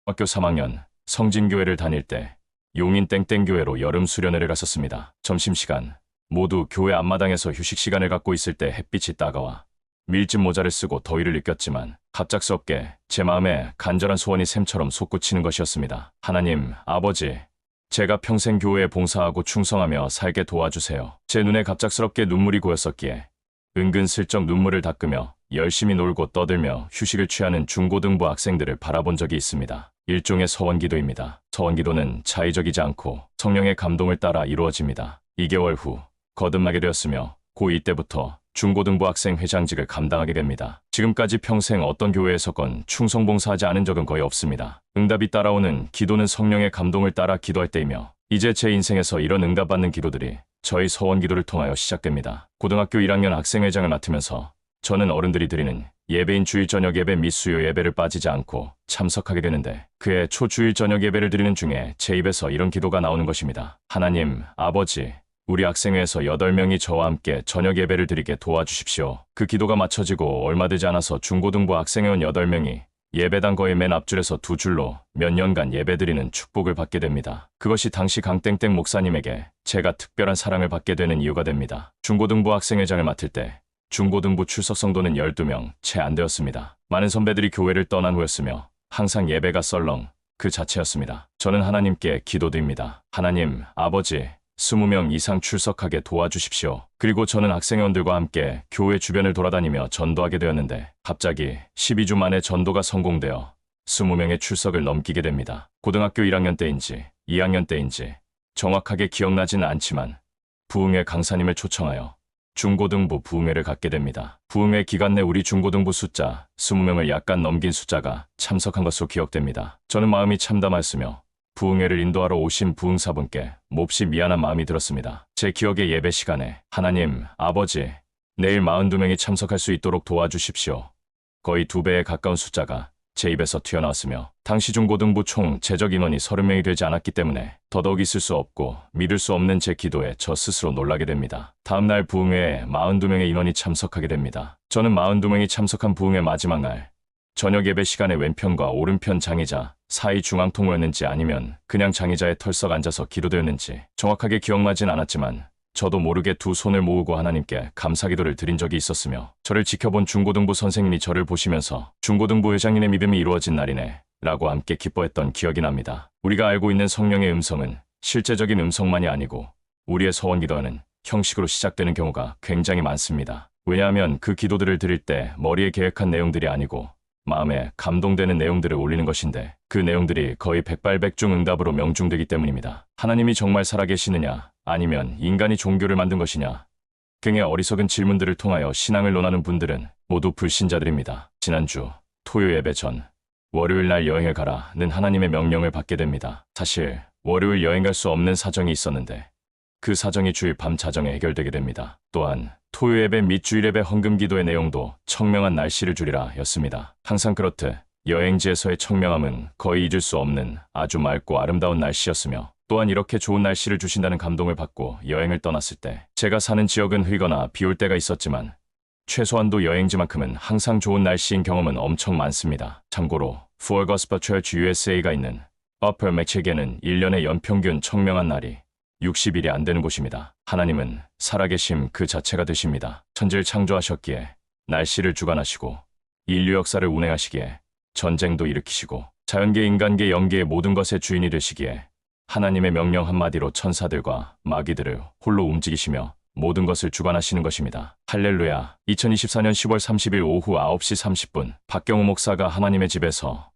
학교 3학년 성진교회를 다닐 때 용인 땡땡교회로 여름 수련회를 갔었습니다. 점심시간 모두 교회 앞마당에서 휴식 시간을 갖고 있을 때 햇빛이 따가워 밀짚 모자를 쓰고 더위를 느꼈지만 갑작스럽게 제 마음에 간절한 소원이 샘처럼 솟구치는 것이었습니다. 하나님, 아버지, 제가 평생 교회에 봉사하고 충성하며 살게 도와주세요. 제 눈에 갑작스럽게 눈물이 고였었기에 은근슬쩍 눈물을 닦으며 열심히 놀고 떠들며 휴식을 취하는 중고등부 학생들을 바라본 적이 있습니다. 일종의 서원기도입니다. 서원기도는 자의적이지 않고 성령의 감동을 따라 이루어집니다. 2개월 후 거듭나게 되었으며 고2 때부터 중고등부 학생 회장직을 감당하게 됩니다. 지금까지 평생 어떤 교회에서건 충성봉사하지 않은 적은 거의 없습니다. 응답이 따라오는 기도는 성령의 감동을 따라 기도할 때이며 이제 제 인생에서 이런 응답받는 기도들이 저희 서원기도를 통하여 시작됩니다. 고등학교 1학년 학생회장을 맡으면서 저는 어른들이 드리는 예배인 주일 저녁 예배 및 수요 예배를 빠지지 않고 참석하게 되는데 그해 초주일 저녁 예배를 드리는 중에 제 입에서 이런 기도가 나오는 것입니다. 하나님, 아버지, 우리 학생회에서 8명이 저와 함께 저녁 예배를 드리게 도와주십시오. 그 기도가 맞춰지고 얼마 되지 않아서 중고등부 학생회원 8명이 예배당 거의 맨 앞줄에서 2줄로 몇 년간 예배드리는 축복을 받게 됩니다. 그것이 당시 강땡땡 목사님에게 제가 특별한 사랑을 받게 되는 이유가 됩니다. 중고등부 학생회장을 맡을 때 중고등부 출석 성도는 12명 채 안 되었습니다. 많은 선배들이 교회를 떠난 후였으며 항상 예배가 썰렁 그 자체였습니다. 저는 하나님께 기도드립니다. 하나님, 아버지, 20명 이상 출석하게 도와주십시오. 그리고 저는 학생회원들과 함께 교회 주변을 돌아다니며 전도하게 되었는데 갑자기 12주 만에 전도가 성공되어 20명의 출석을 넘기게 됩니다. 고등학교 1학년 때인지 2학년 때인지 정확하게 기억나지는 않지만 부흥회 강사님을 초청하여 중고등부 부흥회를 갖게 됩니다. 부흥회 기간 내 우리 중고등부 숫자 20명을 약간 넘긴 숫자가 참석한 것으로 기억됩니다. 저는 마음이 참담하였으며 부흥회를 인도하러 오신 부흥사분께 몹시 미안한 마음이 들었습니다. 제 기억의 예배 시간에 하나님, 아버지, 내일 42명이 참석할 수 있도록 도와주십시오. 거의 2배에 가까운 숫자가 제 입에서 튀어나왔으며 당시 중고등부 총 제적 인원이 30명이 되지 않았기 때문에 더더욱 있을 수 없고 믿을 수 없는 제 기도에 저 스스로 놀라게 됩니다. 다음날 부흥회에 42명의 인원이 참석하게 됩니다. 저는 42명이 참석한 부흥회 마지막 날 저녁 예배 시간에 왼편과 오른편 장의자 사이 중앙통로였는지 아니면 그냥 장의자의 털썩 앉아서 기도되었는지 정확하게 기억나진 않았지만 저도 모르게 두 손을 모으고 하나님께 감사기도를 드린 적이 있었으며 저를 지켜본 중고등부 선생님이 저를 보시면서 중고등부 회장님의 믿음이 이루어진 날이네 라고 함께 기뻐했던 기억이 납니다. 우리가 알고 있는 성령의 음성은 실제적인 음성만이 아니고 우리의 서원기도하는 형식으로 시작되는 경우가 굉장히 많습니다. 왜냐하면 그 기도들을 드릴 때 머리에 계획한 내용들이 아니고 마음에 감동되는 내용들을 올리는 것인데 그 내용들이 거의 백발백중 응답으로 명중되기 때문입니다. 하나님이 정말 살아계시느냐 아니면 인간이 종교를 만든 것이냐 등의 어리석은 질문들을 통하여 신앙을 논하는 분들은 모두 불신자들입니다. 지난주 토요 예배 전 월요일 날 여행을 가라는 하나님의 명령을 받게 됩니다. 사실 월요일 여행 갈 수 없는 사정이 있었는데 그 사정이 주일 밤 자정에 해결되게 됩니다. 또한 토요 예배 및 주일 예배 헌금 기도의 내용도 청명한 날씨를 주리라 였습니다. 항상 그렇듯 여행지에서의 청명함은 거의 잊을 수 없는 아주 맑고 아름다운 날씨였으며 또한 이렇게 좋은 날씨를 주신다는 감동을 받고 여행을 떠났을 때 제가 사는 지역은 흐리거나 비 올 때가 있었지만 최소한도 여행지만큼은 항상 좋은 날씨인 경험은 엄청 많습니다. 참고로 Full Gospel Church USA가 있는 Upper Mexico에는 1년의 연평균 청명한 날이 60일이 안 되는 곳입니다. 하나님은 살아계심 그 자체가 되십니다. 천지를 창조하셨기에 날씨를 주관하시고 인류 역사를 운행하시기에 전쟁도 일으키시고 자연계 인간계 영계의 모든 것의 주인이 되시기에 하나님의 명령 한마디로 천사들과 마귀들을 홀로 움직이시며 모든 것을 주관하시는 것입니다. 할렐루야. 2024년 10월 30일 오후 9시 30분 박경우 목사가 하나님의 집에서